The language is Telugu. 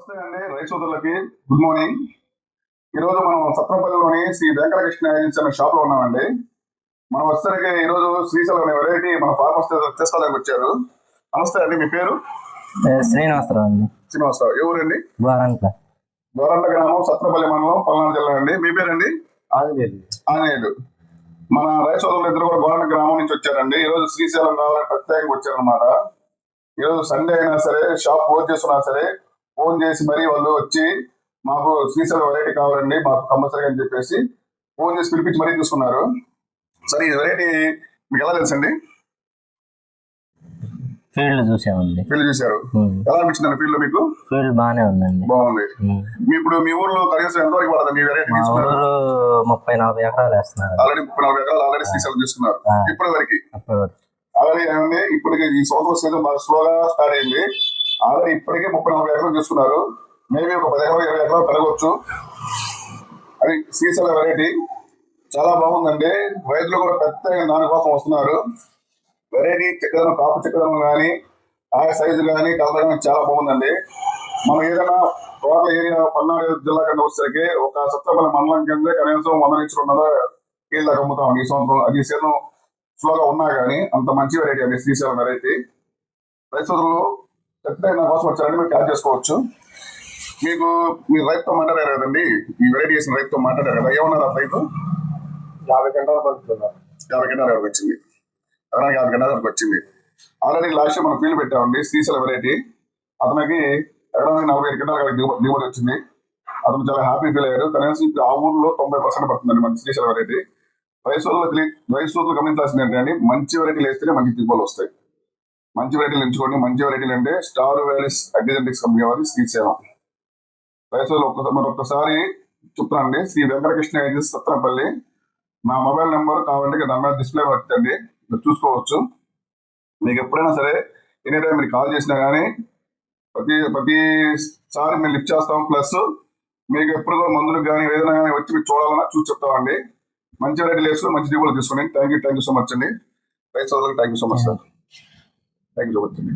నమస్తే అండి రైతు సోదరులకి గుడ్ మార్నింగ్. ఈరోజు మనం సత్రంపల్లిలోని శ్రీ వెంకటకృష్ణ ఏజెన్సీ అనే షాప్ లో ఉన్నామండి. మనం వచ్చేసరికి ఈరోజు శ్రీశైలం అనే వెరైటీ మన ఫార్మర్స్ తీసుకోవడానికి వచ్చారు. నమస్తే అండి, మీ పేరు? శ్రీనివాసరావు అండి. శ్రీనివాసరావు. ఎవరండి? గోరంట్ల గ్రామం, సత్రంపల్లి మండలం, పల్నాడు జిల్లా అండి. మీ పేరండి? ఆంజనేయులు. మన రైతు సోదరులు ఇద్దరు కూడా గోరంట గ్రామం నుంచి వచ్చారండి. ఈరోజు శ్రీశైలం కావాలని ప్రత్యేకంగా వచ్చారనమాట. ఈరోజు సండే అయినా సరే, షాప్ క్లోజ్ చేస్తున్నా సరే ఫోన్ చేసి మరీ వాళ్ళు వచ్చి మాకు శ్రీశైలం వెరైటీ కావాలండి, మాకు కంపల్సరీ అని చెప్పేసి ఫోన్ చేసి పిలిపించి మరీ తీసుకున్నారు. సరే, ఈ వెరైటీ మీకు ఎలా తెలుసండి? ఫీల్డ్ చూసామండి. ఫీల్డ్ చూసారు. ఎలా అనిపించిందండి ఫీల్డ్ లో మీకు? ఫీల్డ్ బాగానే ఉందండి. బాగుంది. ఇప్పుడు మీ ఊర్లో కనీసం ఎంతవరకు పడదండి ఈ వెరైటీ? 30-40 ఎకరాలు వేస్తున్నారు. ఆల్రెడీ 30-40 ఎకరాలు ఆల్రెడీ శ్రీశైలం తీసుకున్నారు. ఇప్పటి వరకు ఆల్రెడీ ఏమండి, ఇప్పటికి ఈ సంవత్సరం సీజన్ బాగా స్లోగా స్టార్ట్ అయింది. ఆల్రెడీ ఇప్పటికే 30-40 ఎకరాలు తీసుకున్నారు. మేబీ ఒక 10 ఎకరాలు 20 ఎకరాలు పెరగవచ్చు. అది శ్రీశైలం వెరైటీ చాలా బాగుందండి. రైతులు కూడా ప్రత్యేకంగా దానికోసం వస్తున్నారు. వెరైటీ చెక్కదనం, కాపు చెక్కదనం కానీ, ఆ సైజు కానీ, కలర్ కానీ చాలా బాగుందండి. మనం ఏదైనా టోటల్ ఏరియా పల్నాడు జిల్లా కింద వచ్చేసరికి ఒక సత్రపల్లి మండలం కింద కనీసం 100 నుంచి 200 కేజీల దాకా అమ్ముతాం ఈ సంవత్సరం. అది సీజన్ స్లోగా ఉన్నా కానీ అంత మంచి వెరైటీ అండి శ్రీశైలం వెరైటీ. రైతు సోదరులు ప్రత్యేక నా కోసం వచ్చారండి, మీరు క్యాచ్ చేసుకోవచ్చు. మీకు మీరు రైతుతో మాట్లాడారు కదండి, ఈ వెరైటీ చేసిన రైతుతో మాట్లాడారు కదా, ఏమన్నారు ఆ రైతు? 50 గంటలు పడుతున్నారు. 50 గంటల వరకు వచ్చింది. 50 గంటల వరకు వచ్చింది. ఆల్రెడీ లాస్ట్ మనం ఫీల్డ్ పెట్టామండి శ్రీశైలం వెరైటీ. అతనికి ఎకరానికి 45 గంటల దిగుబడి వచ్చింది. అతను చాలా హ్యాపీ ఫీల్ అయ్యారు. కనీసం ఇప్పుడు ఆ ఊర్లో 90% పడుతుందండి మన శ్రీశైలం వెరైటీ. రైతు సోదరులు గమనించాల్సింది ఏంటంటే, మంచి వెరైటీలు వేస్తేనే మంచి దిగుబడులు వస్తాయి. మంచి వెరైటీలు ఎంచుకోండి. మంచి వెరైటీలు అంటే స్టార్ వ్యాలీస్ అగ్రిజెంటిక్స్ కంపెనీ వారి శ్రీశైలం. రైతు సోదరులు ఒక్కసారి చెప్తానండి, శ్రీ వెంకటకృష్ణ ఏజెన్సీ సత్రంపల్లి. నా మొబైల్ నెంబర్ కావాలంటే దాని మీద డిస్ప్లే పడుతుంది, మీరు చూసుకోవచ్చు. మీకు ఎప్పుడైనా సరే ఎనీ టైం మీరు కాల్ చేసినా కానీ ప్రతిసారి మేము లిఫ్ట్ చేస్తాం. ప్లస్ మీకు ఎప్పుడు కూడా మందులకు కానీ ఏదైనా కానీ వచ్చి మీరు చూడాలన్నా చూసి చెప్తామండి. మంచి వెరైటీలు వేసుకుని మంచి దిగుబడులు తీసుకోండి. థ్యాంక్ యూ సో మచ్ అండి. రైతు సోదరులకు thank you so much sir. Thank you so much అండి.